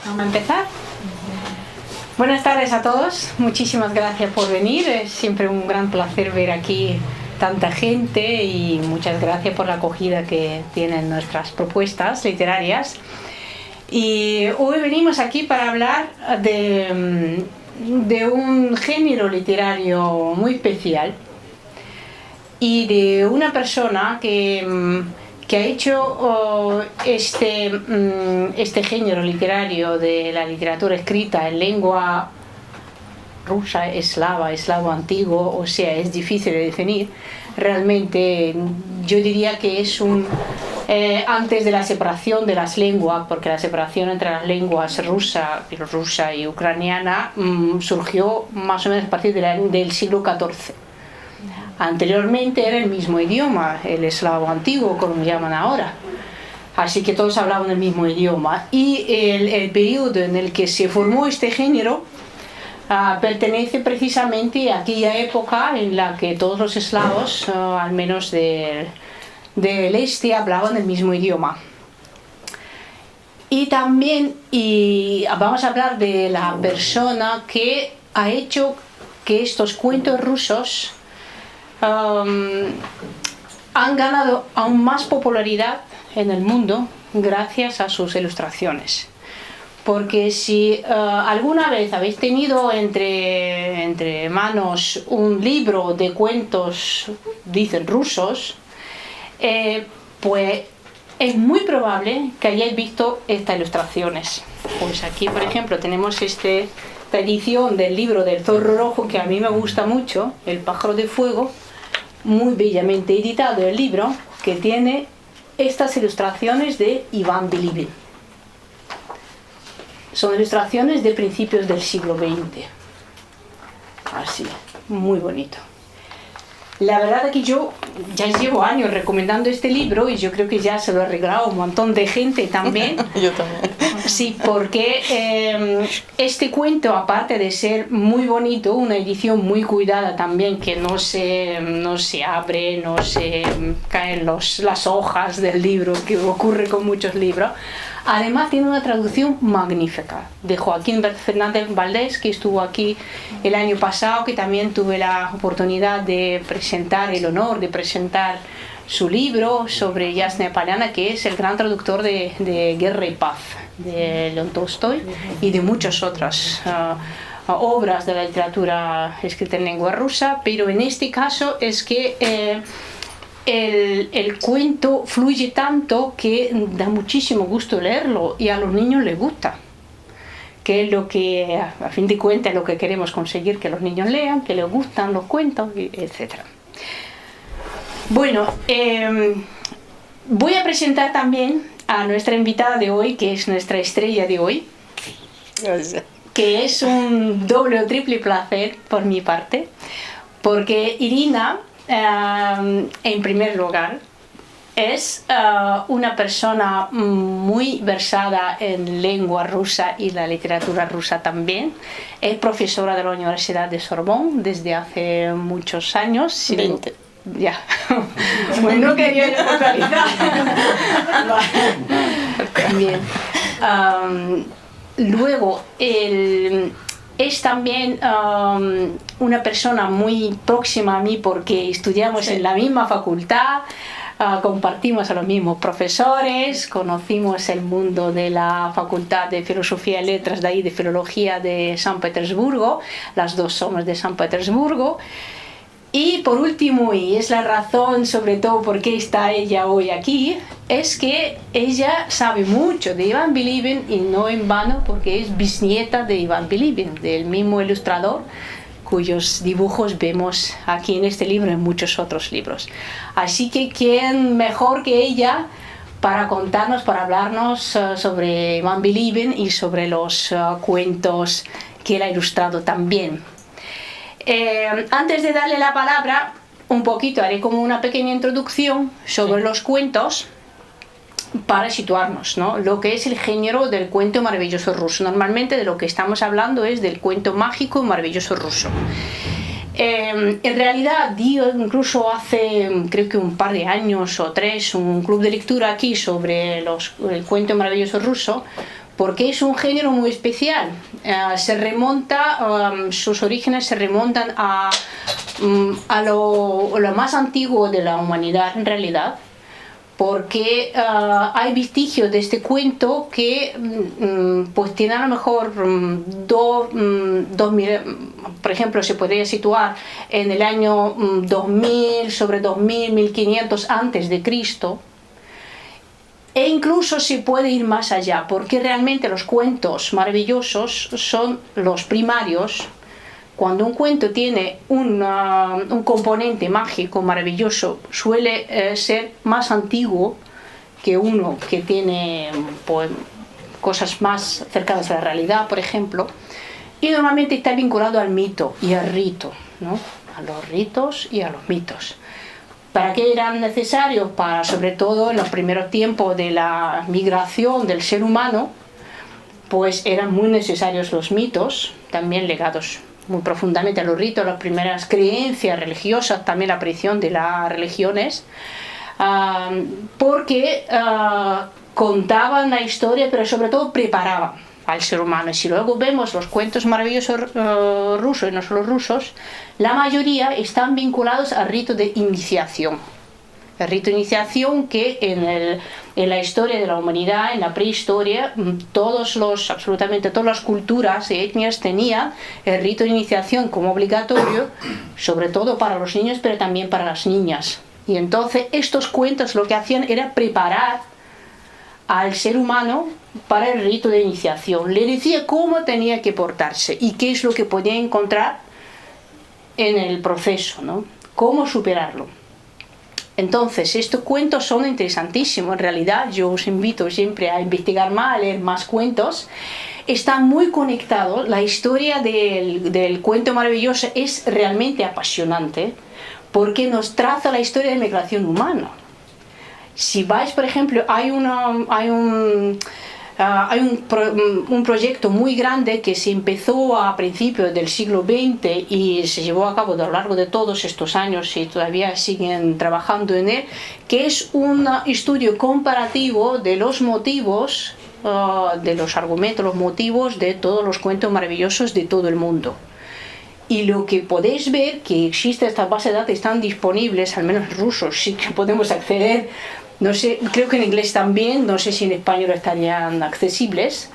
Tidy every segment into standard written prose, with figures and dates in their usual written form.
Vamos a empezar. Buenas tardes a todos, muchísimas gracias por venir, es siempre un gran placer ver aquí tanta gente y muchas gracias por la acogida que tienen nuestras propuestas literarias. Y hoy venimos aquí para hablar de un género literario muy especial y de una persona que ha hecho este género literario de la literatura escrita en lengua rusa, eslavo antiguo, o sea, es difícil de definir. Realmente yo diría que es antes de la separación de las lenguas, porque la separación entre las lenguas rusa y ucraniana surgió más o menos a partir del siglo XIV. Anteriormente era el mismo idioma, el eslavo antiguo, como llaman ahora. Así que todos hablaban el mismo idioma. Y el periodo en el que se formó este género pertenece precisamente a aquella época en la que todos los eslavos, al menos del este, hablaban el mismo idioma. Y también vamos a hablar de la persona que ha hecho que estos cuentos rusos han ganado aún más popularidad en el mundo gracias a sus ilustraciones. Porque si alguna vez habéis tenido entre manos un libro de cuentos, dicen rusos, pues es muy probable que hayáis visto estas ilustraciones. Pues aquí, por ejemplo, tenemos esta edición del libro del Zorro Rojo, que a mí me gusta mucho, El pájaro de fuego, muy bellamente editado el libro, que tiene estas ilustraciones de Iván Bilibin. Son ilustraciones de principios del siglo XX. Así, muy bonito. La verdad es que yo ya llevo años recomendando este libro y yo creo que ya se lo he regalado a un montón de gente también. Yo también. Sí, porque este cuento, aparte de ser muy bonito, una edición muy cuidada también, que no se abre, no se caen las hojas del libro, que ocurre con muchos libros. Además tiene una traducción magnífica de Joaquín Fernández Valdés, que estuvo aquí el año pasado, que también tuve la oportunidad de presentar, el honor de presentar su libro sobre Yasna Polyana, que es el gran traductor de Guerra y Paz de León Tolstoy y de muchas otras obras de la literatura escrita en lengua rusa, pero en este caso es que el cuento fluye tanto que da muchísimo gusto leerlo y a los niños les gusta, que es lo que a fin de cuentas es lo que queremos conseguir, que los niños lean, que les gustan los cuentos, etc. Bueno, voy a presentar también a nuestra invitada de hoy, que es nuestra estrella de hoy. Gracias. Que es un doble o triple placer por mi parte, porque Irina, en primer lugar, es una persona muy versada en lengua rusa y la literatura rusa también. Es profesora de la Universidad de Sorbonne desde hace muchos años. 20. Ya. Bueno, no quería yo focalizar. Bien. Luego, es también una persona muy próxima a mí porque estudiamos en la misma facultad, compartimos a los mismos profesores, conocimos el mundo de la Facultad de Filosofía y Letras, de ahí de Filología de San Petersburgo, las dos somos de San Petersburgo. Y por último, y es la razón sobre todo por qué está ella hoy aquí, es que ella sabe mucho de Iván Bilibin y no en vano porque es bisnieta de Iván Bilibin, del mismo ilustrador cuyos dibujos vemos aquí en este libro y en muchos otros libros. Así que quién mejor que ella para contarnos, para hablarnos sobre Iván Bilibin y sobre los cuentos que él ha ilustrado también. Antes de darle la palabra, un poquito haré como una pequeña introducción sobre los cuentos para situarnos, ¿no? Lo que es el género del cuento maravilloso ruso. Normalmente de lo que estamos hablando es del cuento mágico y maravilloso ruso. En realidad dio incluso hace creo que un par de años o tres un club de lectura aquí sobre el cuento maravilloso ruso, porque es un género muy especial. Sus orígenes se remontan a lo más antiguo de la humanidad en realidad, porque hay vestigios de este cuento que pues tienen a lo mejor por ejemplo, se podría situar en el año 2000, sobre 2000, 1500 antes de Cristo, e incluso se puede ir más allá, porque realmente los cuentos maravillosos son los primarios. Cuando un cuento tiene un componente mágico maravilloso, suele ser más antiguo que uno que tiene pues, cosas más cercanas a la realidad, por ejemplo, y normalmente está vinculado al mito y al rito, ¿no? A los ritos y a los mitos. ¿Para qué eran necesarios? Sobre todo en los primeros tiempos de la migración del ser humano, pues eran muy necesarios los mitos, también ligados muy profundamente a los ritos, las primeras creencias religiosas, también la aparición de las religiones, porque contaban la historia, pero sobre todo preparaban al ser humano. Y si luego vemos los cuentos maravillosos rusos, y no solo rusos, la mayoría están vinculados al rito de iniciación. El rito de iniciación que en la historia de la humanidad, en la prehistoria, absolutamente todas las culturas y etnias tenían el rito de iniciación como obligatorio, sobre todo para los niños, pero también para las niñas. Y entonces estos cuentos lo que hacían era preparar al ser humano para el rito de iniciación. Le decía cómo tenía que portarse y qué es lo que podía encontrar en el proceso, ¿no? Cómo superarlo. Entonces, estos cuentos son interesantísimos. En realidad, yo os invito siempre a investigar más, a leer más cuentos. Están muy conectados. La historia del cuento maravilloso es realmente apasionante porque nos traza la historia de la migración humana. Si vais, por ejemplo, hay un proyecto muy grande que se empezó a principios del siglo XX y se llevó a cabo a lo largo de todos estos años y todavía siguen trabajando en él, que es un estudio comparativo de los motivos, de los argumentos, los motivos de todos los cuentos maravillosos de todo el mundo. Y lo que podéis ver, que existe estas bases de datos, están disponibles, al menos en ruso sí que podemos acceder. No sé, creo que en inglés también, no sé si en español estarían accesibles.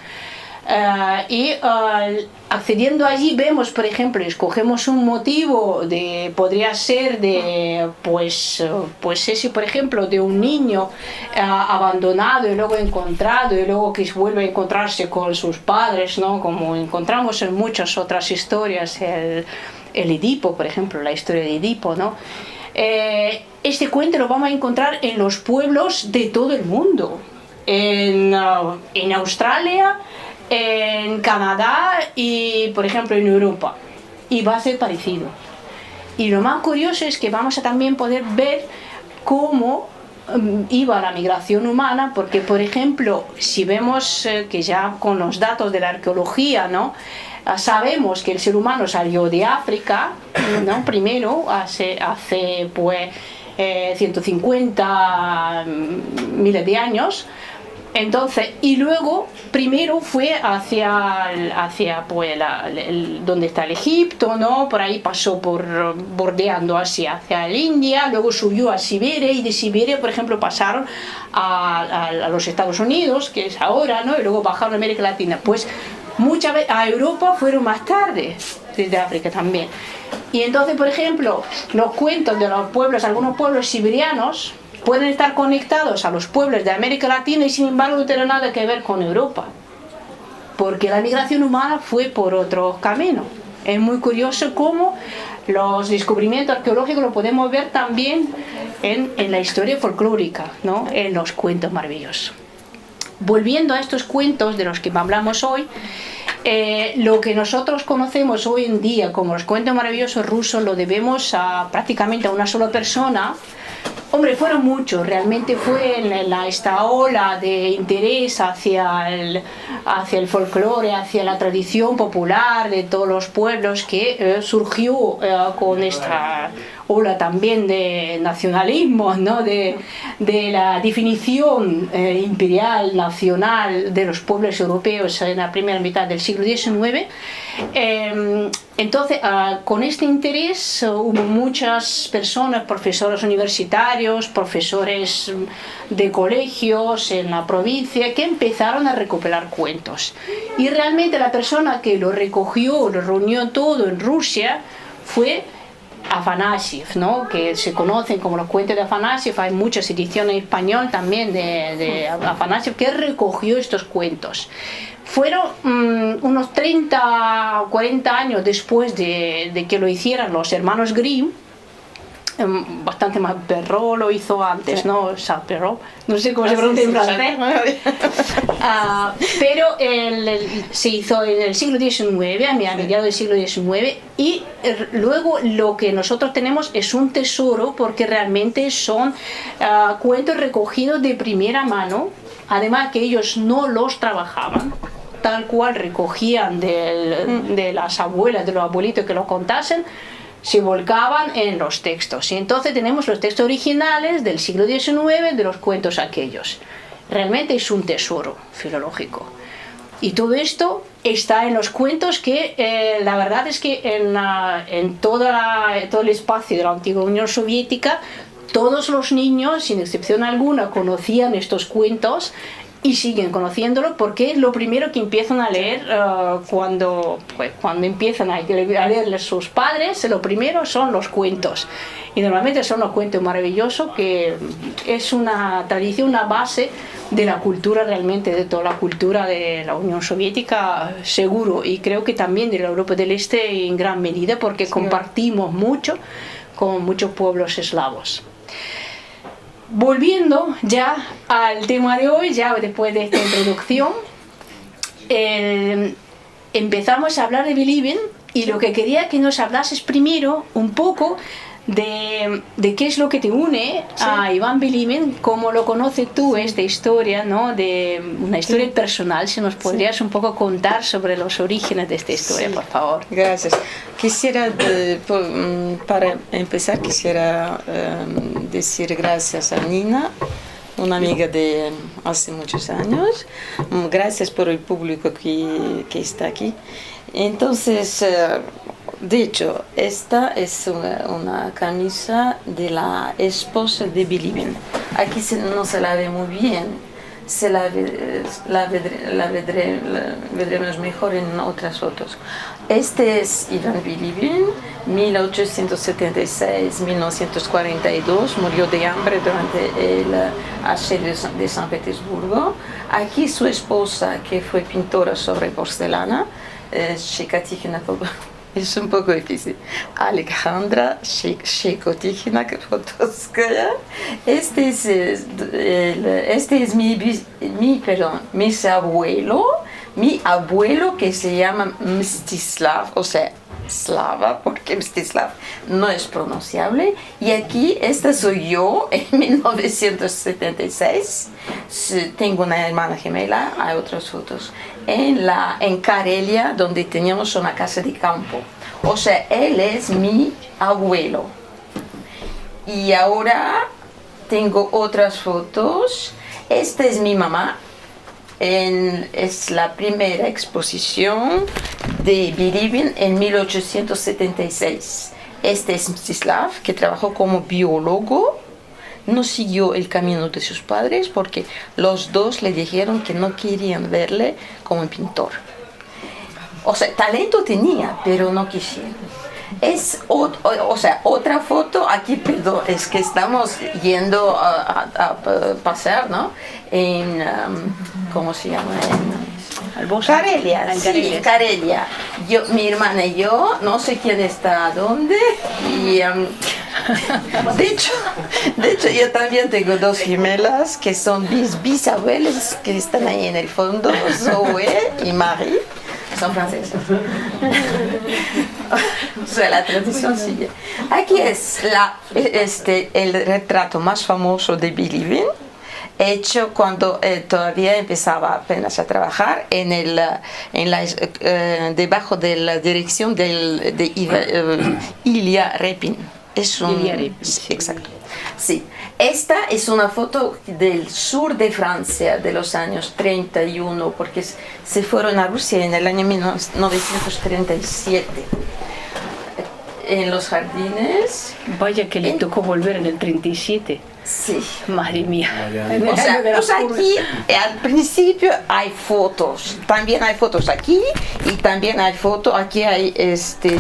Accediendo allí vemos, por ejemplo, escogemos un motivo podría ser pues ese, por ejemplo, de un niño abandonado y luego encontrado y luego que vuelve a encontrarse con sus padres, ¿no? Como encontramos en muchas otras historias, el Edipo, por ejemplo, la historia de Edipo, ¿no? Este cuento lo vamos a encontrar en los pueblos de todo el mundo, en Australia, en Canadá y, por ejemplo, en Europa. Y va a ser parecido. Y lo más curioso es que vamos a también poder ver cómo iba la migración humana, porque, por ejemplo, si vemos que ya con los datos de la arqueología, ¿no? Sabemos que el ser humano salió de África, ¿no? Primero, hace pues 150 miles de años. Entonces, y luego primero fue hacia pues, donde está el Egipto, ¿no? Por ahí pasó bordeando hacia el India, luego subió a Siberia y de Siberia, por ejemplo, pasaron a los Estados Unidos, que es ahora, ¿no? Y luego bajaron a América Latina. Pues muchas veces a Europa fueron más tarde, desde África también. Y entonces, por ejemplo, los cuentos de los pueblos, algunos pueblos siberianos, pueden estar conectados a los pueblos de América Latina y sin embargo no tienen nada que ver con Europa, porque la migración humana fue por otro camino. Es muy curioso cómo los descubrimientos arqueológicos lo podemos ver también en la historia folclórica, ¿no? En los cuentos maravillosos. Volviendo a estos cuentos de los que hablamos hoy, lo que nosotros conocemos hoy en día como los cuentos maravillosos rusos lo debemos prácticamente a una sola persona. Hombre, fueron muchos, realmente fue esta ola de interés hacia el folclore, hacia la tradición popular de todos los pueblos que surgió con esta ola también de nacionalismos, ¿no? de la definición imperial, nacional de los pueblos europeos en la primera mitad del siglo XIX. Entonces, con este interés hubo muchas personas, profesores universitarios, profesores de colegios en la provincia, que empezaron a recopilar cuentos. Y realmente la persona que lo recogió, lo reunió todo en Rusia, fue Afanasiev, ¿no? Que se conocen como los cuentos de Afanasiev. Hay muchas ediciones en español también de Afanasiev, que recogió estos cuentos. Fueron unos 30 o 40 años después de que lo hicieran los hermanos Grimm. Bastante más. Perrault lo hizo antes, ¿no? O sea, Perrault, no sé cómo se pronuncia en francés. Pero se hizo en el siglo XIX, a mediados del siglo XIX, y luego lo que nosotros tenemos es un tesoro, porque realmente son cuentos recogidos de primera mano, además que ellos no los trabajaban, tal cual recogían de las abuelas, de los abuelitos que lo contasen, se volcaban en los textos. Y entonces tenemos los textos originales del siglo XIX de los cuentos aquellos. Realmente es un tesoro filológico. Y todo esto está en los cuentos que la verdad es que en todo el espacio de la antigua Unión Soviética, todos los niños, sin excepción alguna, conocían estos cuentos y siguen conociéndolo, porque es lo primero que empiezan a leer cuando empiezan a leerles sus padres. Lo primero son los cuentos, y normalmente son los cuentos maravillosos, que es una tradición, una base de la cultura, realmente de toda la cultura de la Unión Soviética, seguro, y creo que también de la Europa del Este en gran medida, porque compartimos mucho con muchos pueblos eslavos. Volviendo ya al tema de hoy, ya después de esta introducción, empezamos a hablar de Bilibin, y lo que quería que nos hablases primero un poco de qué es lo que te une a Iván Bilibin, cómo lo conoces tú, esta historia, ¿no? De una historia personal. Si nos podrías un poco contar sobre los orígenes de esta historia, por favor. Gracias. Para empezar, quisiera decir gracias a Nina, una amiga de hace muchos años. Gracias por el público que está aquí. Entonces, de hecho, esta es una camisa de la esposa de Bilibin. Aquí no se la ve muy bien, veremos mejor en otras fotos. Este es Iván Bilibin, 1876-1942, murió de hambre durante el asedio de San Petersburgo. Aquí su esposa, que fue pintora sobre porcelana, Shekatykhina, es un poco difícil, Alejandra Shekotikhina-Potovskaya. Este es mi abuelo, que se llama Mstislav, o sea, Slava, porque Mstislav no es pronunciable. Y aquí, esta soy yo en 1976. Tengo una hermana gemela, hay otras fotos. En Karelia, donde teníamos una casa de campo. O sea, él es mi abuelo. Y ahora tengo otras fotos. Esta es mi mamá. Es la primera exposición de Bilibin en 1876. Este es Mstislav, que trabajó como biólogo. No siguió el camino de sus padres porque los dos le dijeron que no querían verle como pintor. O sea, talento tenía, pero no quisieron. Otra foto, aquí, perdón, es que estamos yendo a pasear, ¿no? ¿Cómo se llama? Karelia, sí, Karelia. Mi hermana y yo, no sé quién está dónde, y de hecho yo también tengo dos gemelas que son mis bisabuelas, que están ahí en el fondo, Zoe y Marie. Son franceses. O sea, la tradición sigue. Aquí es el retrato más famoso de Bilibin, hecho cuando todavía empezaba apenas a trabajar debajo de la dirección de Ilya Repin. es un... Lilia Repin, Sí, sí. exacto. Sí, esta es una foto del sur de Francia de los años 31, porque se fueron a Rusia en el año 1937. En los jardines. Vaya que le tocó volver en el 37. Sí. Madre mía. O sea, aquí al principio hay fotos, también hay fotos aquí y también hay fotos, aquí hay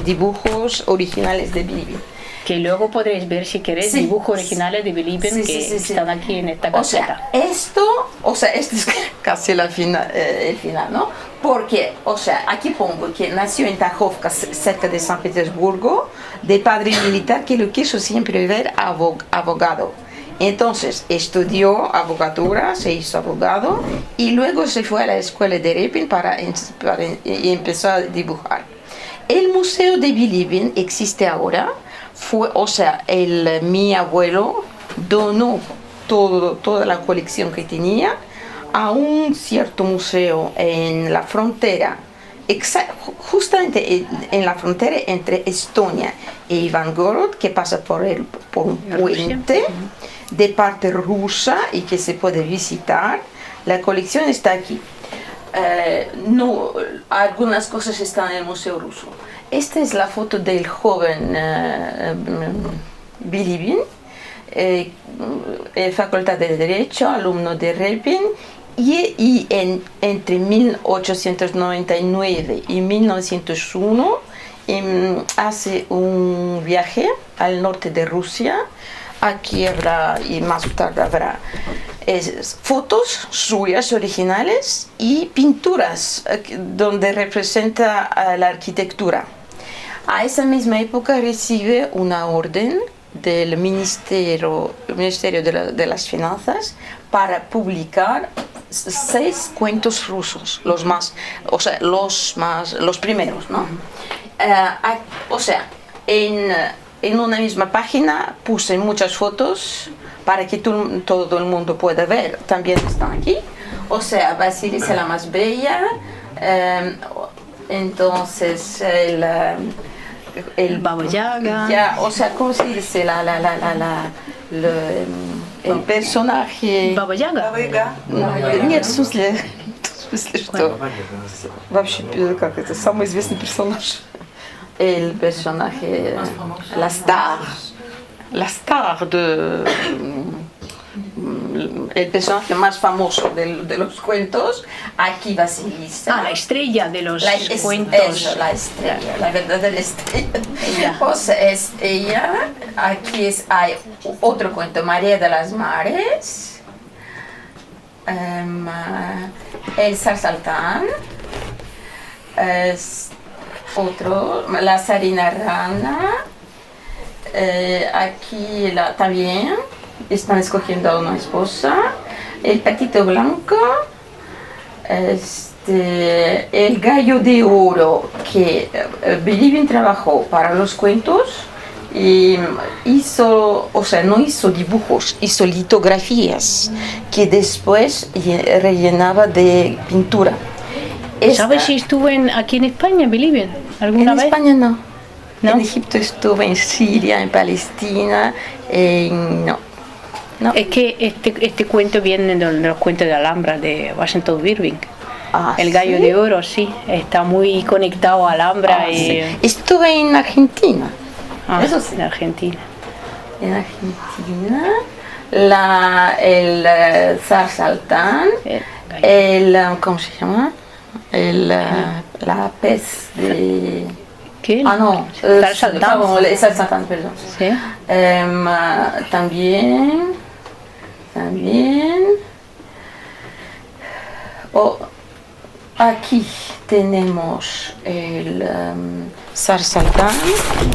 dibujos originales de Bilibin. Que luego podréis ver si queréis Sí. dibujos originales de Bilibin que están aquí en esta O sea, carpeta. esto es casi el final, ¿no? Porque, o sea, aquí pongo que nació en Tajovka, cerca de San Petersburgo, de padre militar que lo quiso siempre ver abogado. Entonces estudió abogatura, se hizo abogado y luego se fue a la escuela de Repin y empezó a dibujar. El museo de Bilibin existe ahora. Mi abuelo donó toda la colección que tenía a un cierto museo en la frontera, justamente en la frontera entre Estonia e Ivangorod, que pasa por un puente de parte rusa y que se puede visitar. La colección está aquí. Algunas cosas están en el museo ruso. Esta es la foto del joven Bilibin, Facultad de Derecho, alumno de Repin, y entre 1899 y 1901 hace un viaje al norte de Rusia. Aquí habrá, y más tarde habrá, fotos suyas originales y pinturas donde representa la arquitectura. A esa misma época recibe una orden del Ministerio de las Finanzas para publicar 6 cuentos rusos, los primeros, ¿no? O sea, en una misma página puse muchas fotos para que todo el mundo pueda ver. También están aquí. O sea, Vasilisa la más bella. Entonces el Baba Yaga. o sea, ¿cómo se dice? El personaje. Baba Yaga. Нет, в смысле, что? Вообще, как это, самый известный персонаж. El personaje, la star el personaje más famoso de los cuentos, aquí Vasilisa. La estrella de los cuentos. La estrella, la verdadera estrella. O sea, es ella. Aquí hay otro cuento, María de las Mares. El zar Saltán. Otro, la zarina rana. Aquí también están escogiendo a una esposa. El patito blanco. El gallo de oro, que Bilibin trabajó para los cuentos y no hizo dibujos, hizo litografías que después rellenaba de pintura. ¿Sabes si estuvo aquí en España, Bilibin, alguna vez? En España no. ¿No? En Egipto estuve, en Siria, en Palestina, no. Es que este cuento viene de los cuentos de Alhambra de Washington Irving. El gallo de oro, sí, está muy conectado a Alhambra. Sí. Estuve en Argentina. Eso sí. En Argentina. En Argentina, el zar Saltán, ¿cómo se llama? La pez de... ¿Qué? No, Zar Saltán. El zar Saltán, perdón. ¿Sí? También. Aquí tenemos el zar Saltán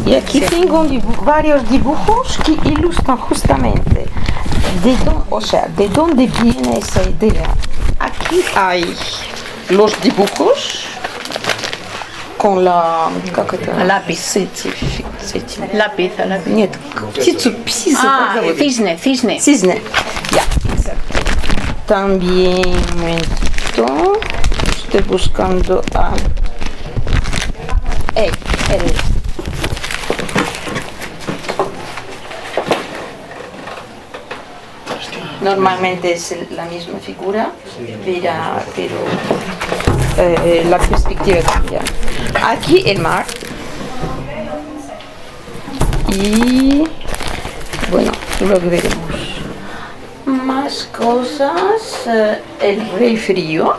y aquí tengo varios dibujos que ilustran justamente de dónde viene esa idea. Aquí hay los dibujos con la lápiz. Lápiz. Нет, птицу, Cisne. Ya, exacto. También, un momentito, estoy buscando a... Normalmente es la misma figura, pero la perspectiva cambia. Aquí el mar. Y bueno, luego veremos más cosas. El rey frío.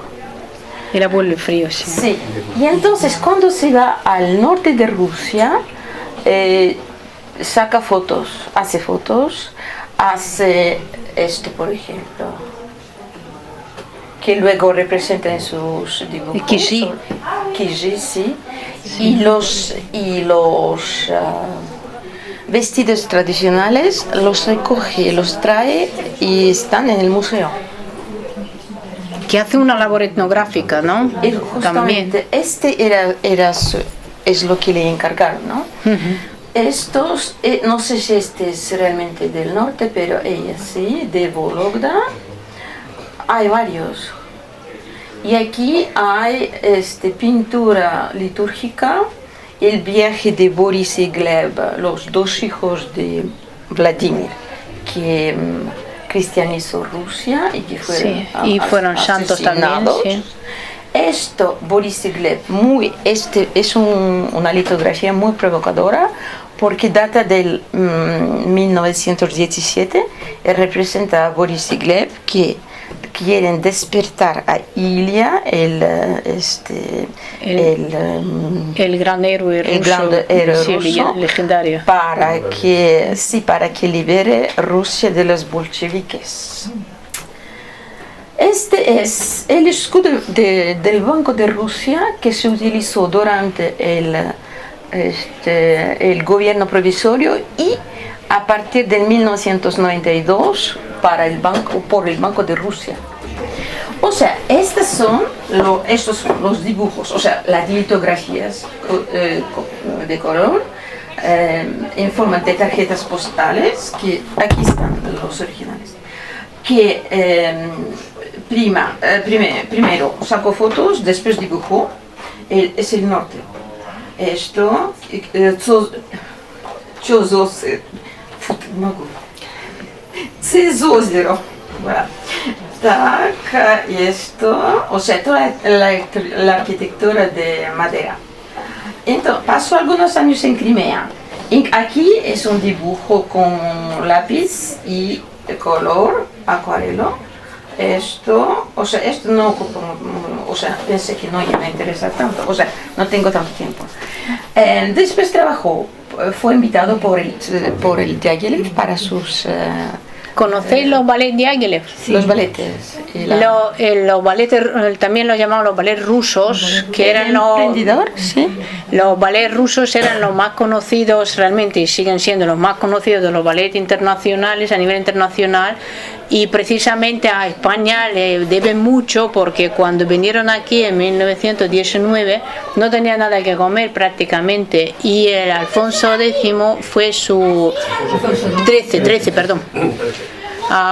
El abuelo frío, sí. Sí. Y entonces cuando se va al norte de Rusia, saca fotos, hace esto, por ejemplo, que luego representa en sus dibujos. Kiji, sí. Y los vestidos tradicionales los recoge, los trae y están en el museo. Que hace una labor etnográfica, ¿no? Y justamente, también. Es lo que le encargaron, ¿no? Uh-huh. Estos, no sé si este es realmente del norte, pero ella sí, de Vologda. Hay varios. Y aquí hay pintura litúrgica, el viaje de Boris y Gleb, los dos hijos de Vladimir, que cristianizó Rusia y que fueron santos también. Sí. Esto, Boris y Gleb, es una litografía muy provocadora porque data del 1917 y representa a Boris y Gleb que quieren despertar a Ilya, el gran héroe ruso, legendario, para que libere Rusia de los bolcheviques. Este es el escudo del Banco de Rusia que se utilizó durante el gobierno provisorio y a partir del 1992 por el Banco de Rusia. O sea, estos son los dibujos, o sea, las litografías de color en forma de tarjetas postales, que aquí están los originales, que primero sacó fotos, después dibujó, es el norte. Esto, Cezozero. Voilà. Так, y esto, o sea, toda la arquitectura de madera. Entonces, pasó algunos años en Crimea. Aquí es un dibujo con lápiz y color, acuarelo. Esto no ocupa, pensé que no iba a interesar tanto, no tengo tanto tiempo. Después fue invitado por el Diaghilev para sus... ¿Conocéis los ballets Diaghilev? Sí. Los balletes. Los balletes, también los llamaban los ballets rusos, que eran los ballets rusos eran los más conocidos realmente y siguen siendo los más conocidos de los ballets internacionales a nivel internacional, y precisamente a España le deben mucho porque cuando vinieron aquí en 1919 no tenía nada que comer prácticamente, y el Alfonso X fue su 13, perdón.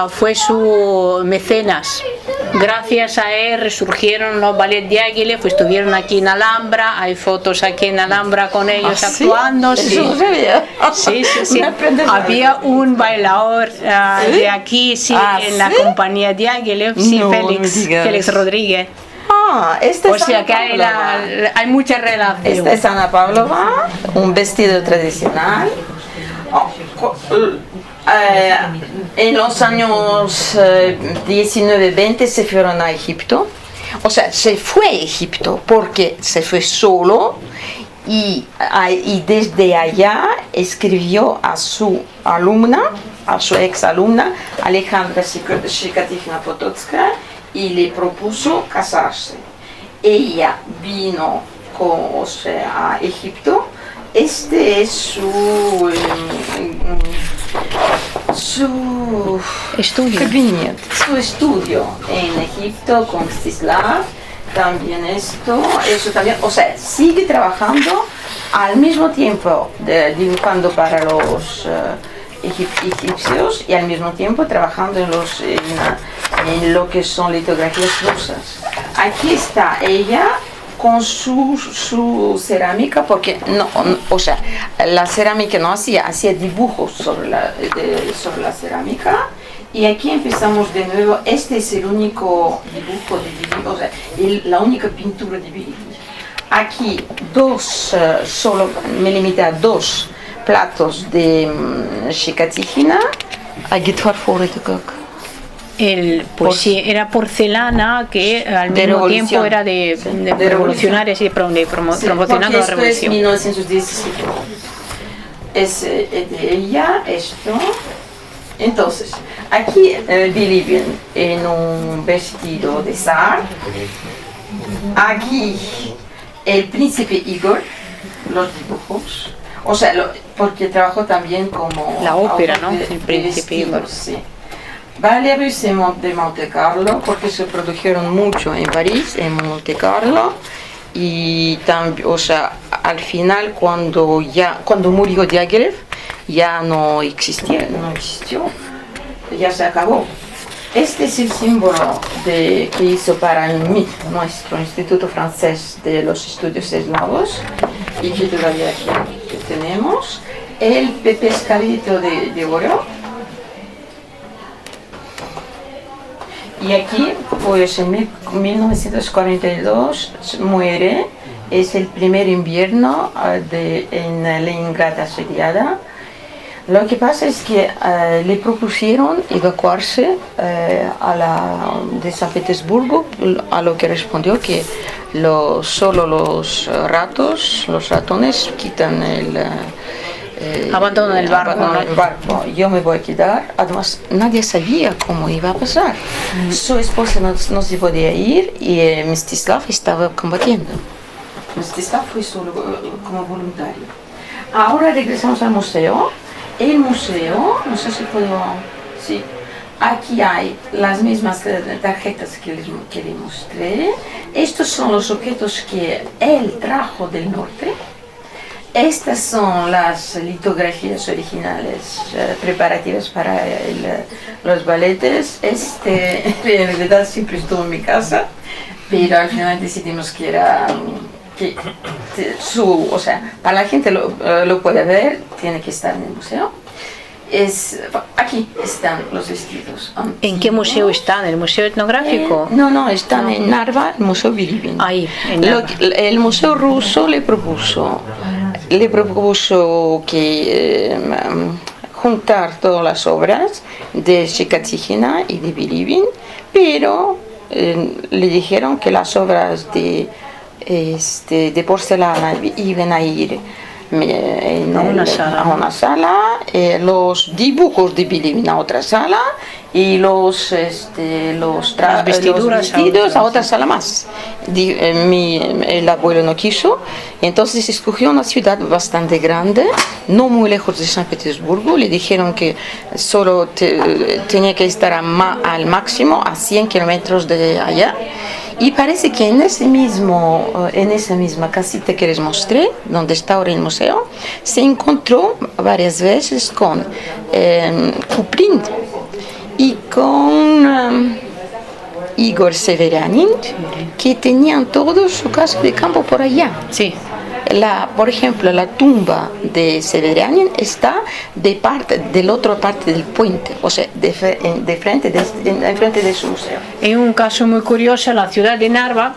Fue su mecenas. Gracias a él resurgieron los ballets Diaghilev, pues estuvieron aquí en Alhambra, hay fotos aquí en Alhambra con ellos actuando. Sí, eso no sabía. Sí. Había un bailador de aquí, en la compañía Diaghilev, Félix Rodríguez. O sea que hay mucha relación. Esta es Ana Pavlova, un vestido tradicional. En los años 19-20 se fueron a Egipto, o sea, se fue a Egipto porque se fue solo y desde allá escribió a su ex alumna Alejandra Shikativna Potocka y le propuso casarse. Ella vino a Egipto. Este es su estudio en Egipto con Stislav. También eso también, o sea, sigue trabajando al mismo tiempo dibujando para los egipcios y al mismo tiempo trabajando en lo que son litografías rusas. Aquí está ella con su cerámica, porque la cerámica no hacía dibujos sobre la cerámica, Y aquí empezamos de nuevo. Este es el único dibujo de Bilibili, o sea, la única pintura de Bilibili. Aquí solo me limité a 2 platos de Shikatijina. Pues sí, era porcelana que al mismo tiempo era de revolucionarios y promocionando la revolución. Esto es 1917. Es de ella, esto. Entonces, aquí Bilibili en un vestido de zar. Aquí el príncipe Igor, los dibujos. O sea, porque trabajó también como... La ópera, ¿no? El príncipe Igor. Sí. Valeries de Monte Carlo, porque se produjeron mucho en París, en Monte Carlo. Y también, o sea, al final cuando murió Diaghilev, ya no existió, ya se acabó. Este es el símbolo que hizo para nuestro Instituto Francés de los Estudios Eslavos y que todavía aquí tenemos. El pescadito de oro. Y aquí, pues en 1942 muere, es el primer invierno en Leningrad asediada. Lo que pasa es que le propusieron evacuarse de San Petersburgo, a lo que respondió que solo los ratones quitan abandonan el barco. Yo me voy a quedar. Además, nadie sabía cómo iba a pasar. Su esposa no se podía ir y Mstislav estaba combatiendo. Mstislav fue solo como voluntario. Ahora regresamos al museo. El museo, no sé si puedo... Sí. Aquí hay las mismas tarjetas que les mostré. Estos son los objetos que él trajo del norte. Estas son las litografías originales preparativas para los balletes. En realidad siempre estuvo en mi casa, pero al final decidimos que era... o sea, para la gente lo puede ver, tiene que estar en el museo. Aquí están los vestidos. ¿En qué museo están? ¿El museo etnográfico? No, están en Narva, el museo Bilibili. Ahí, en Narva. El museo ruso le propuso que juntar todas las obras de Shikatijina y de Bilibili, pero le dijeron que las obras de porcelana iban a ir a una sala, los dibujos de Bilibili a otra sala y los vestidos a otra sala más. El abuelo no quiso, entonces escogió una ciudad bastante grande, no muy lejos de San Petersburgo. Le dijeron que solo tenía que estar al máximo a 100 kilómetros de allá. Y parece que en esa misma casita que les mostré, donde está ahora el museo, se encontró varias veces con Kuplin y con Igor Severianin, que tenían todo su casa de campo por allá. Sí. Por ejemplo, la tumba de Severianin está de la otra parte del puente, o sea, enfrente de su museo. En un caso muy curioso, la ciudad de Narva,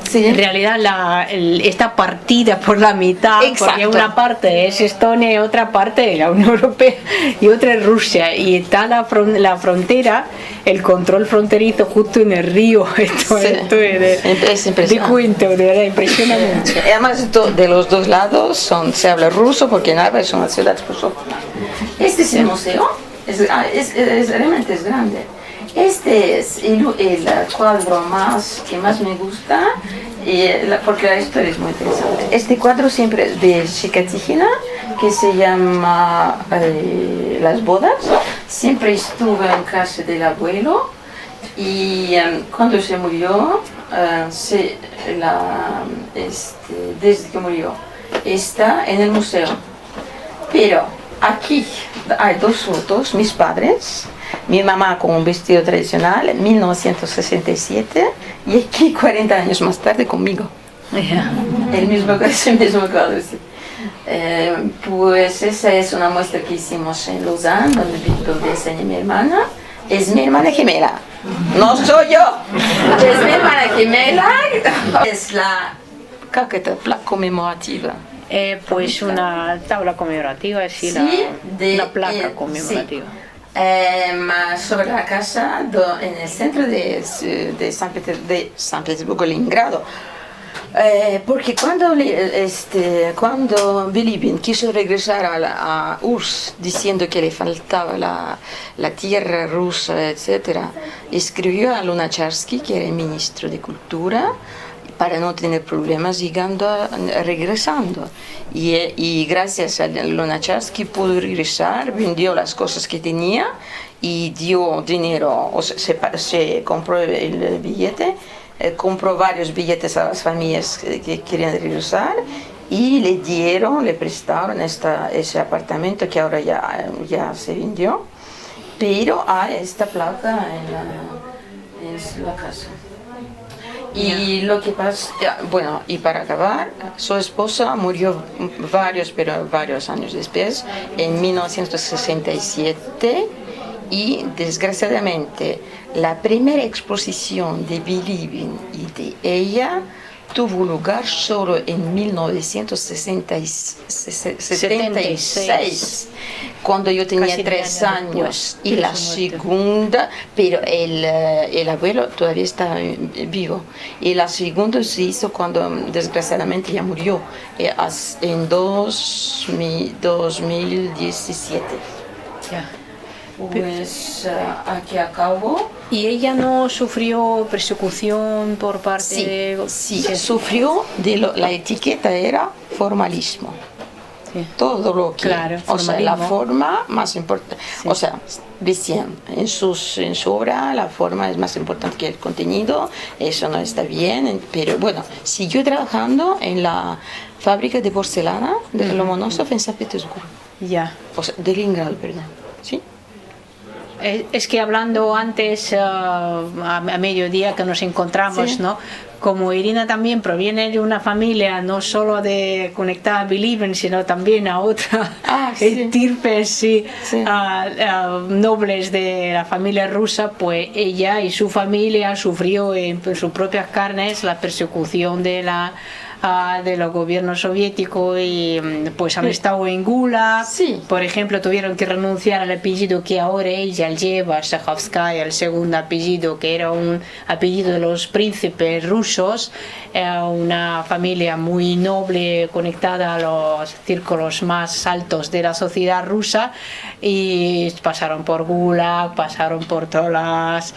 sí, en realidad está partida por la mitad. Exacto. Porque una parte es Estonia y otra parte es la Unión Europea y otra es Rusia, y está la frontera, el control fronterizo justo en el río. Esto es impresionante. De cuento, de verdad, impresiona mucho. Además, de los dos lados se habla ruso, porque Narva es una ciudad rusófona. Este es el museo, realmente es grande. Este es el cuadro que más me gusta, porque la historia es muy interesante. Este cuadro siempre es de Shikatijina, que se llama Las bodas. Siempre estuvo en casa del abuelo y cuando se murió, desde que murió, está en el museo. Pero aquí hay 2 fotos, mis padres. Mi mamá con un vestido tradicional en 1967 y aquí 40 años más tarde conmigo. El mismo cuadro, sí. Pues esa es una muestra que hicimos en Lausanne, donde enseñé a mi hermana. Es mi hermana gemela. No soy yo. Es mi hermana gemela. Es la caqueta, la conmemorativa. Pues una tabla conmemorativa, sí, una placa conmemorativa. Sí. Sobre la casa en el centro de San Petersburgo, Leningrado. Porque cuando Bilibin quiso regresar a URSS diciendo que le faltaba la tierra rusa, etc., escribió a Lunacharsky, que era el ministro de Cultura, para no tener problemas regresando. Y gracias a Lunacharsky pudo regresar, vendió las cosas que tenía y dio dinero, o sea, se compró el billete, compró varios billetes a las familias que querían regresar y le prestaron ese apartamento que ahora ya se vendió, pero hay esta placa en la casa. Y lo que pasa, bueno, y para acabar, su esposa murió varios años después, en 1967, y desgraciadamente la primera exposición de Bilibin y de ella tuvo lugar solo en 1976, cuando yo tenía 3 años, y la segunda, pero el abuelo todavía está vivo, y la segunda se hizo cuando desgraciadamente ya murió, en 2017. Ya. Pues aquí acabo. ¿Y ella no sufrió persecución por parte de...? Sí, sufrió la etiqueta era formalismo. Sí. Todo lo que... Claro, o sea, la forma más importante. Sí. O sea, decían, en su obra la forma es más importante que el contenido, eso no está bien, pero bueno, siguió trabajando en la fábrica de porcelana de Lomonosov en San Petersburgo. Ya. O sea, de Leningrado, perdón. ¿Sí? Es que hablando antes, a mediodía que nos encontramos, sí, ¿no? Como Irina también proviene de una familia no solo conectada a Bilibin, sino también a otra estirpes, sí, nobles de la familia rusa, pues ella y su familia sufrió en sus propias carnes la persecución de los gobiernos soviéticos y pues han estado en Gulag. Sí. Por ejemplo, tuvieron que renunciar al apellido que ahora ella lleva, Shakhovskaya, el segundo apellido, que era un apellido de los príncipes rusos, una familia muy noble conectada a los círculos más altos de la sociedad rusa, y pasaron por Gulag, pasaron por todos los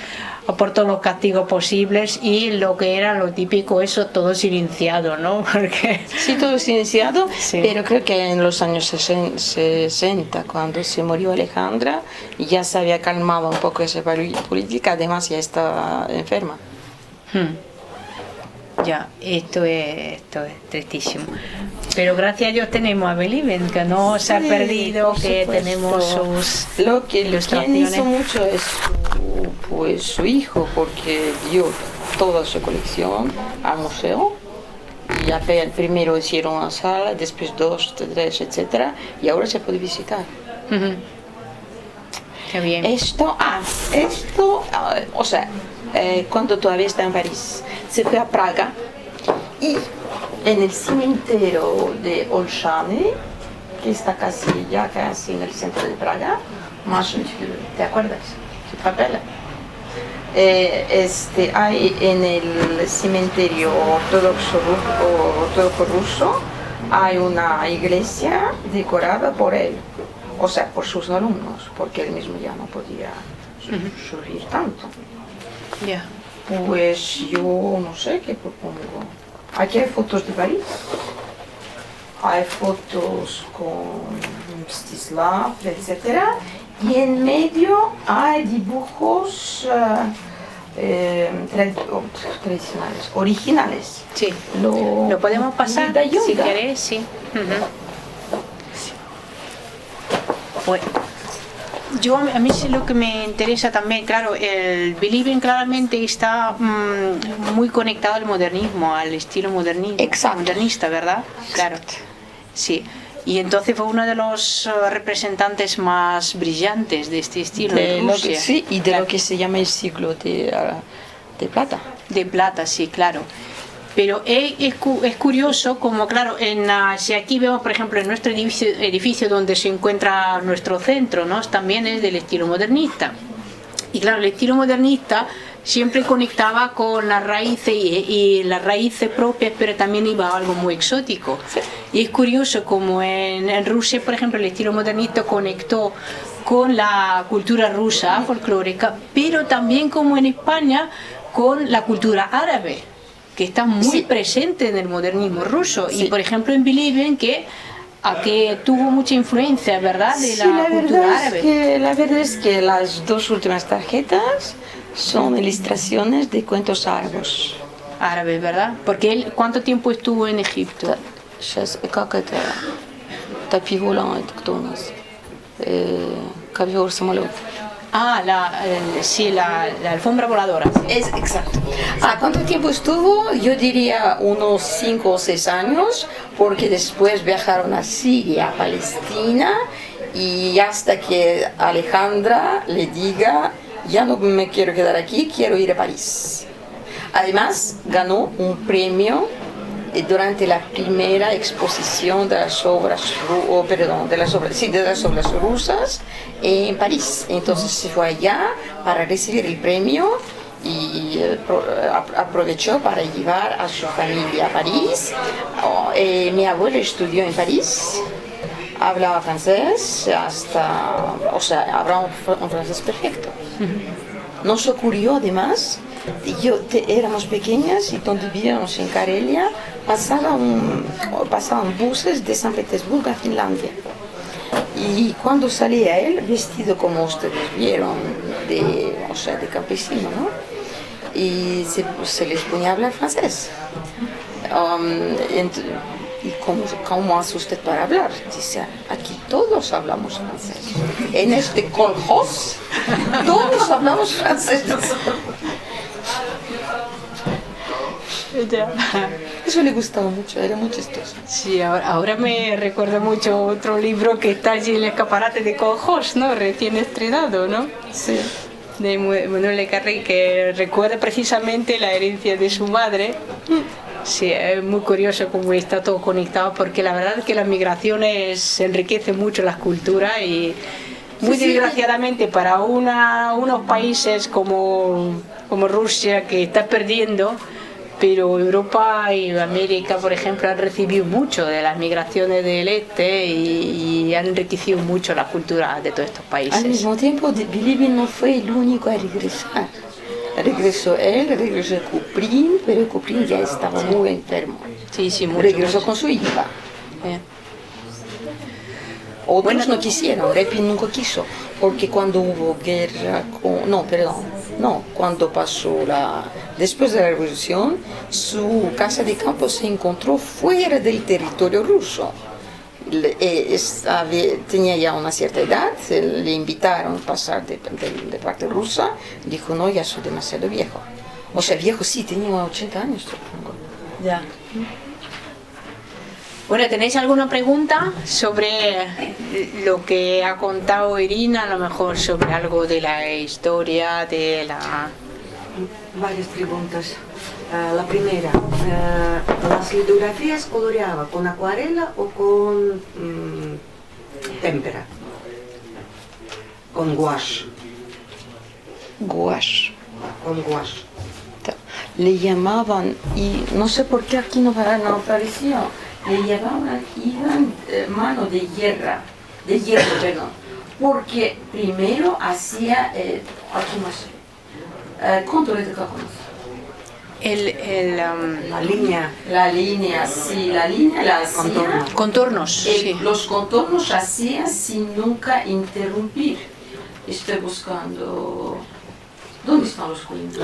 castigos posibles, y lo que era lo típico, eso todo silenciado, ¿no? Porque... Sí, todo silenciado, sí. Pero creo que en los años 60, cuando se murió Alejandra, ya se había calmado un poco esa política, además ya estaba enferma. Ya, esto es tristísimo. Pero gracias a Dios tenemos a Bilibin, que no se ha perdido, que tenemos sus Lo que hizo mucho es su hijo, porque dio toda su colección al museo. Y primero hicieron una sala, después 2, 3, etc. Y ahora se puede visitar. Qué bien. O sea, cuando todavía está en París, se fue a Praga y en el cementerio de Olszany, que está casi en el centro de Praga, ¿te acuerdas? Su papel. Hay en el cementerio ortodoxo ruso, hay una iglesia decorada por él, o sea, por sus alumnos, porque él mismo ya no podía sufrir tanto. Yeah. Pues yo no sé qué propongo. Aquí hay fotos de París, hay fotos con Mstislav, etc. Y en medio hay dibujos tradicionales, originales. Sí, lo podemos pasar si querés, sí. Pues, a mí sí lo que me interesa también, claro, el Bilibin claramente está muy conectado al modernismo, al estilo modernista, ¿verdad? Claro, sí. Y entonces fue uno de los representantes más brillantes de este estilo De en lo Rusia. que, sí, y de Claro. lo que se llama el siglo de plata. De plata, sí, claro. Pero es curioso como, claro, si aquí vemos, por ejemplo, en nuestro edificio donde se encuentra nuestro centro, ¿no? También es del estilo modernista. Y claro, el estilo modernista siempre conectaba con las raíces y las raíces propias, pero también iba a algo muy exótico. Sí. Y es curioso como en Rusia, por ejemplo, el estilo modernista conectó con la cultura rusa folclórica, pero también como en España con la cultura árabe, que está muy presente en el modernismo ruso. Sí. Y por ejemplo en Bilibien, que tuvo mucha influencia, ¿verdad?, de Sí, la cultura árabe. la verdad es que las dos últimas tarjetas son ilustraciones de cuentos árabes. Árabe, ¿verdad? Porque él, ¿cuánto tiempo estuvo en Egipto? Как это? Tapis volant et tectones. Ковер самолет. Ah, sí, la alfombra voladora. Es exacto. ¿Cuánto tiempo estuvo? Yo diría unos 5 o 6 años, porque después viajaron a Siria, a Palestina, y hasta que Alejandra le diga, ya no me quiero quedar aquí, quiero ir a París. Además, ganó un premio durante la primera exposición de las obras, de las obras rusas en París. Entonces se fue allá para recibir el premio y aprovechó para llevar a su familia a París. Mi abuelo estudió en París, hablaba francés, hablaba un francés perfecto. Nos ocurrió además, éramos pequeñas y donde vivíamos en Karelia pasaban buses de San Petersburgo a Finlandia. Y cuando salía él, vestido como ustedes vieron, de campesino, ¿no? Y se les ponía a hablar francés. ¿Y cómo hace usted para hablar? Dice, aquí todos hablamos francés. En este kolkhoz, todos hablamos francés. Eso le gustaba mucho, era muy chistoso. Sí, ahora me recuerda mucho otro libro que está allí en el escaparate de kolkhoz, ¿no? Recién estrenado, ¿no? Sí. De Manuel Le Carré, que recuerda precisamente la herencia de su madre. Sí, es muy curioso cómo está todo conectado, porque la verdad es que las migraciones enriquecen mucho las culturas y muy desgraciadamente para unos países como Rusia, que está perdiendo, pero Europa y América, por ejemplo, han recibido mucho de las migraciones del este y han enriquecido mucho la cultura de todos estos países. Al mismo tiempo, Bilibin no fue el único a regresar. Regresó él, regresó Kuprin, pero Kuprin ya estaba muy enfermo. Sí, mucho. Regresó con su hija. Otros no quisieron, Repin nunca quiso, porque cuando hubo guerra cuando pasó después de la revolución, su casa de campo se encontró fuera del territorio ruso. Tenía ya una cierta edad, le invitaron a pasar de parte rusa, dijo, no, ya soy demasiado viejo. O sea, viejo sí, tenía 80 años, supongo. Ya. Bueno, ¿tenéis alguna pregunta sobre lo que ha contado Irina? A lo mejor sobre algo de la historia, de la... Varias preguntas. La primera, ¿las litografías coloreaba con acuarela o con témpera? Con gouache. Gouache. Con gouache. Le llamaban, y no sé por qué aquí no apareció, le llamaban mano de hierro, perdón, porque primero hacía, aquí más, control de cajones. La línea, sí, la línea la hacía. Contornos, sí. Los contornos hacía sin nunca interrumpir. Estoy buscando. ¿Dónde están los cuentos?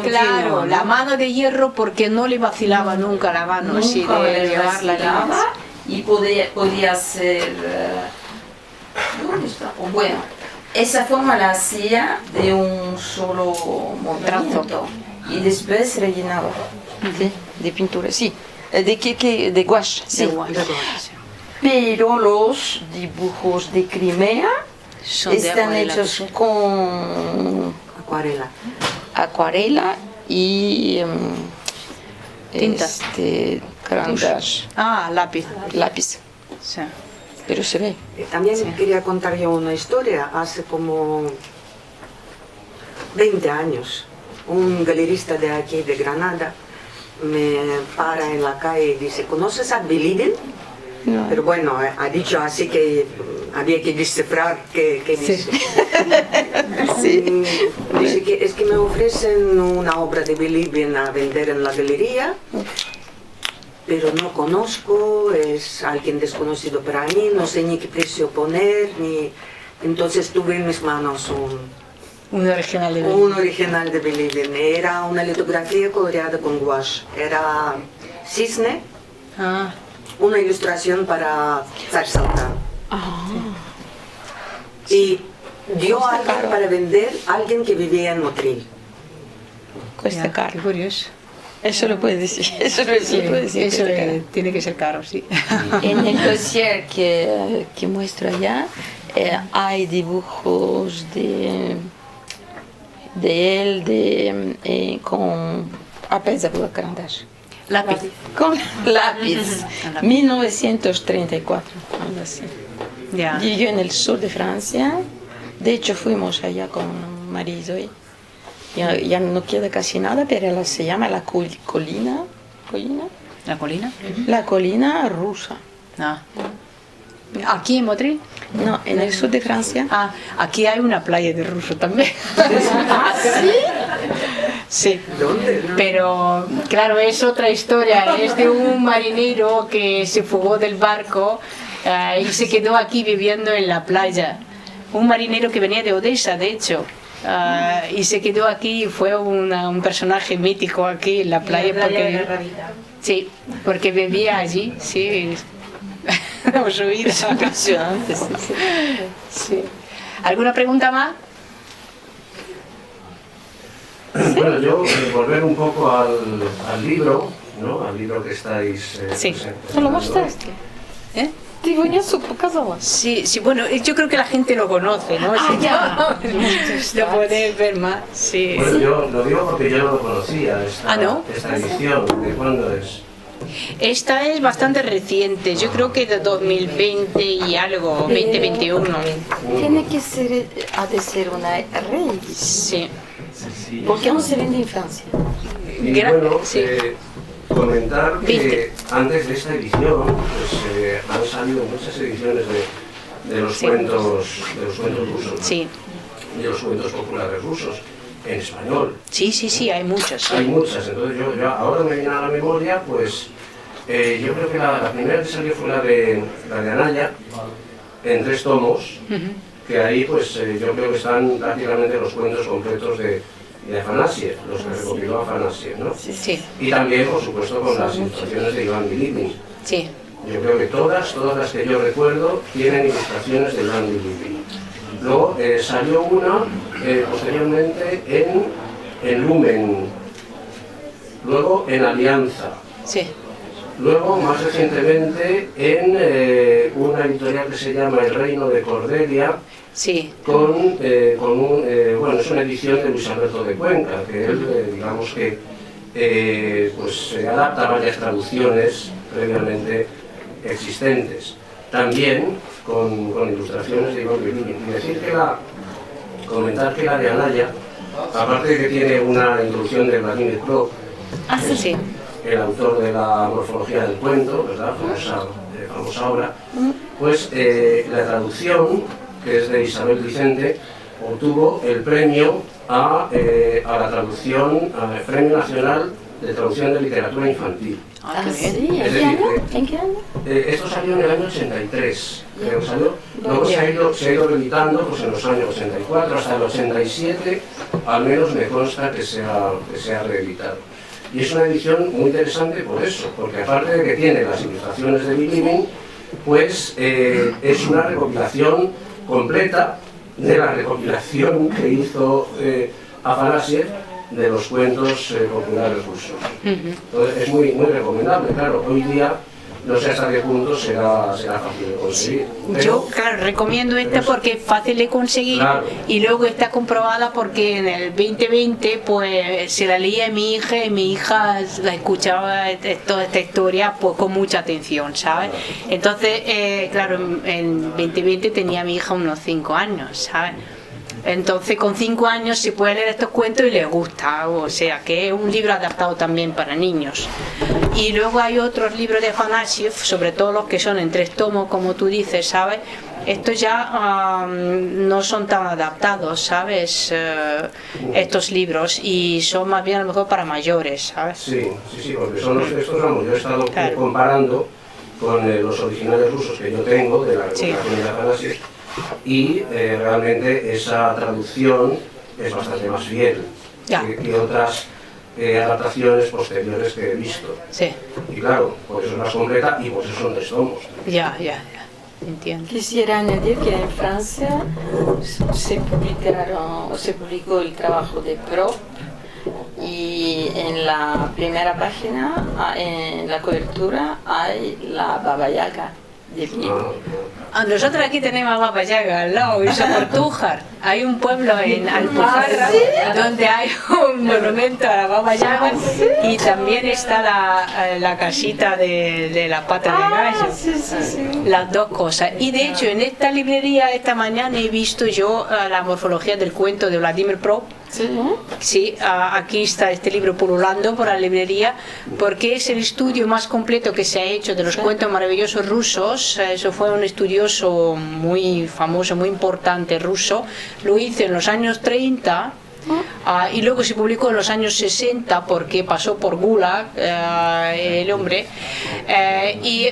Claro, ¿no? La mano de hierro, porque no le vacilaba nunca la mano, nunca así de llevar la línea. Y podía hacer. ¿Dónde está? Bueno, esa forma la hacía de un solo movimiento. Y después rellenaba de pintura, sí. ¿De gouache? Sí. De gouache. pero los dibujos de Crimea Son de están acuarela. hechos con acuarela y Tinta. Karandash, Ah, lápiz. lápiz, Sí. pero se ve. También quería contar yo una historia. Hace como 20 años, un galerista de aquí, de Granada, me para en la calle y dice, ¿conoces a Bilibin? No. Pero bueno, ha dicho así que había que descifrar qué dice. Sí. Dice que es que me ofrecen una obra de Bilibin a vender en la galería, pero no conozco, es alguien desconocido para mí, no sé ni qué precio poner, ni... Entonces tuve en mis manos Un original de un original de Bilibin. Era una litografía coloreada con gouache. Era cisne, Ah, una ilustración para Zar Saltán. Y dio a alguien para vender, alguien que vivía en Motril. Cuesta ya, qué caro. curioso. Eso lo puedes decir. Eso lo Sí, puedes decir. eso cuesta caro. tiene que ser caro, sí. En el dossier que muestro allá hay dibujos de él con apesar de Karandash. Lápiz. Con lápiz. 1934. Algo así. Ya. Vivió en el sur de Francia. De hecho, fuimos allá con María y Zoe. Ya no queda casi nada, pero se llama la colina. ¿La colina? La colina rusa. Ah. ¿Aquí en Motril? No, en el sur de Francia. Ah, aquí hay una playa de ruso también. Sí. ¿Dónde? Pero claro, es otra historia. Es de un marinero que se fugó del barco y se quedó aquí viviendo en la playa. Un marinero que venía de Odessa, de hecho. Y se quedó aquí y fue un personaje mítico aquí en la playa. Sí, porque vivía allí, sí. Su vida. Es impresionante, sí, sí. Sí. ¿Alguna pregunta más? Bueno, yo volver un poco al libro, ¿no? Al libro que estáis Sí. presentando. ¿No lo mostraste? ¿Eh? Digo, ya supo casaba. Sí, sí, bueno, yo creo que la gente lo conoce, ¿no? Sí, ya. lo podéis ver más, sí. Bueno, yo lo digo porque yo no lo conocía, ¿no? esta edición. ¿De cuándo es? Esta es bastante reciente, yo creo que de 2020 y algo, 2021. Tiene que ser, ha de ser una reedición. Sí. ¿Por qué no se vende en Francia? Y Gra- bueno, sí. comentar que ¿Viste? antes de esta edición pues, han salido muchas ediciones de los Sí. cuentos rusos, ¿no? Sí, de los cuentos populares rusos en español. sí, sí, sí, hay muchos. Hay muchas, entonces yo ahora me viene a la memoria, pues yo creo que la primera que salió fue la de Anaya, en 3 tomos, que ahí pues yo creo que están prácticamente los cuentos completos de Afanasiev, los que recopiló Afanasiev, ¿no? Sí, Y también, por supuesto, con las ilustraciones de Iván Bilibin. sí, Yo creo que todas las que yo recuerdo tienen ilustraciones de Iván Bilibin. Luego salió una posteriormente en Lumen, luego en Alianza, sí, luego más recientemente en una editorial que se llama El Reino de Cordelia, sí, con bueno, es una edición de Luis Alberto de Cuenca, que él, digamos que pues adapta varias traducciones previamente existentes. También con ilustraciones de Iván Bilibin. Y decir que comentar que la de Anaya, aparte de que tiene una introducción de Vladimir Klop, sí, el autor de la morfología del cuento, ¿verdad? Famosa obra, pues la traducción, que es de Isabel Vicente, obtuvo el premio a la traducción, al Premio Nacional de Traducción de Literatura Infantil. Ah, qué bien. sí, Es ¿en qué decir, año? ¿En qué año? Esto salió en el año 83, creo que salió. Luego se ha ido reeditando pues, en los años 84 hasta el 87, al menos me consta que se ha reeditado. Y es una edición muy interesante por eso, porque aparte de que tiene las ilustraciones de Bilibin, pues es una recopilación completa de la recopilación que hizo Afanasiev de los cuentos populares rusos. Entonces es muy recomendable. Claro, hoy día no sé hasta qué punto será fácil de conseguir. Yo, claro, recomiendo esta porque es fácil de conseguir, claro. Y luego está comprobada porque en el 2020 pues se la leía a mi hija y mi hija la escuchaba toda esta historia pues con mucha atención, ¿sabes? Entonces, claro, en 2020 tenía mi hija unos 5 años, ¿sabes? Entonces con 5 años se puede leer estos cuentos y les gusta, o sea que es un libro adaptado también para niños. Y luego hay otros libros de Afanasiev, sobre todo los que son en 3 tomos, como tú dices, ¿sabes? Estos ya no son tan adaptados, ¿sabes? Estos libros, y son más bien a lo mejor para mayores, ¿sabes? Sí, porque son los textos, vamos, yo he estado comparando con los originales rusos que yo tengo, de la recopilación de Afanasiev, y realmente esa traducción es bastante más fiel que otras adaptaciones posteriores que he visto. Sí. Y claro, por eso es más completa y por eso son 3 tomos. Ya, entiendo. Quisiera añadir que en Francia se publicó el trabajo de Propp, y en la primera página, en la cobertura, hay la Baba Yaga de Blick. Nosotros aquí tenemos a Baba Yaga al lado, y Portújar. Hay un pueblo en Alpujarra donde hay un monumento a la Baba Yaga, y también está la casita de la pata de gallo. Las dos cosas. Y de hecho en esta librería esta mañana he visto yo la morfología del cuento de Vladimir Propp. Sí, aquí está este libro pululando por la librería, porque es el estudio más completo que se ha hecho de los cuentos maravillosos rusos. Eso fue un estudioso muy famoso, muy importante ruso. Lo hizo en los años 30. Y luego se publicó en los años 60 porque pasó por Gulag el hombre, y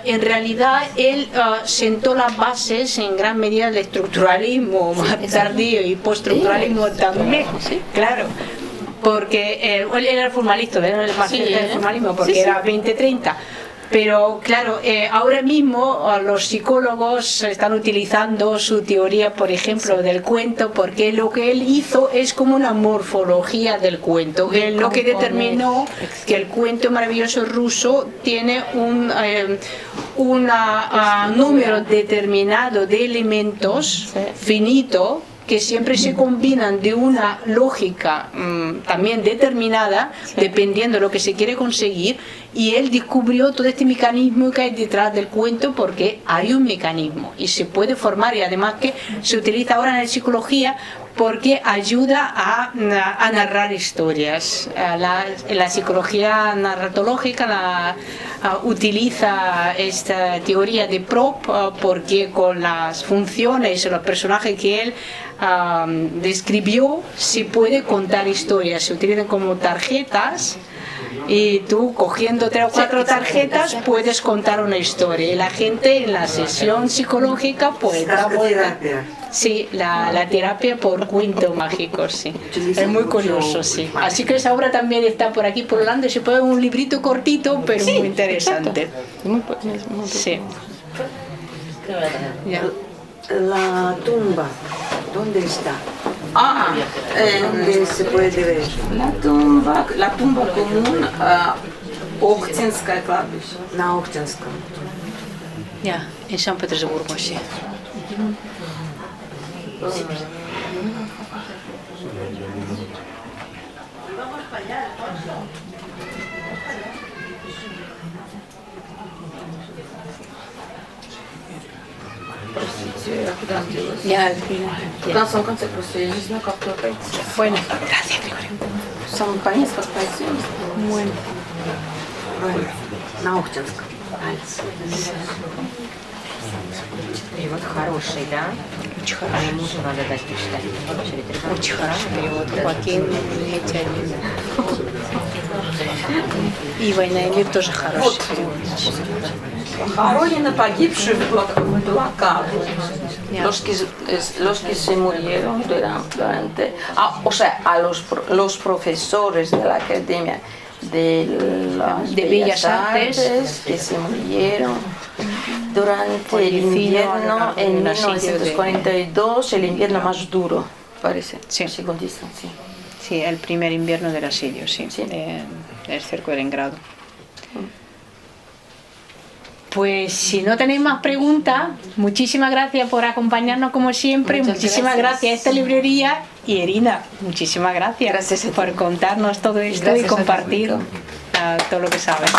en realidad él sentó las bases en gran medida del estructuralismo más tardío y postestructuralismo también, claro, porque él era formalista, era el más cerca del formalismo porque era 20-30. Pero claro, ahora mismo los psicólogos están utilizando su teoría, por ejemplo, del cuento, porque lo que él hizo es como una morfología del cuento. Él lo que determinó que el cuento maravilloso ruso tiene un número determinado de elementos finito, que siempre se combinan de una lógica también determinada, dependiendo de lo que se quiere conseguir, y él descubrió todo este mecanismo que hay detrás del cuento, porque hay un mecanismo y se puede formar, y además que se utiliza ahora en la psicología porque ayuda a narrar historias. La psicología narratológica utiliza esta teoría de Propp porque con las funciones y los personajes que él describió se puede contar historias. Se utilizan como tarjetas, y tú cogiendo 3 o 4 tarjetas puedes contar una historia, y la gente en la sesión psicológica pues da vuelta. Sí, la terapia por cuento mágico, sí. Es muy curioso, sí. Así que esa obra también está por aquí por Holanda, se puede ver un librito cortito pero muy interesante. Sí. Ya. La tumba, ¿dónde está? ¿Dónde se puede ver? La tumba común, Охтинское кладбище. На Охтинском. Ya, en San Petersburgo, sí. Ya, al final. На самом конце просто я не знаю, как туда пойти. Bueno, gracias, Gregorio. В самом конец как пойти. Bueno. На Охтинском. Перевод хороший, да? Очень А хорошо. ему же надо дать почитать. Очень хороший перевод. Joaquín Mechaniz. И «Война и мир» тоже хороший перевод. Похоронены погибшие в блокаду. Los que se murieron durante... o sea, a los profesores de la Academia de Bellas Artes que se murieron durante el invierno en 1942, el invierno más duro, parece, Sí. según dicen, sí. Sí, el primer invierno del asedio, sí, Sí. del cerco de Leningrado. Pues si no tenéis más preguntas, muchísimas gracias por acompañarnos como siempre. Muchísimas gracias a esta librería. Y Irina, muchísimas gracias, Gracias a ti. por contarnos todo esto y Gracias al compartir público. todo lo que sabes.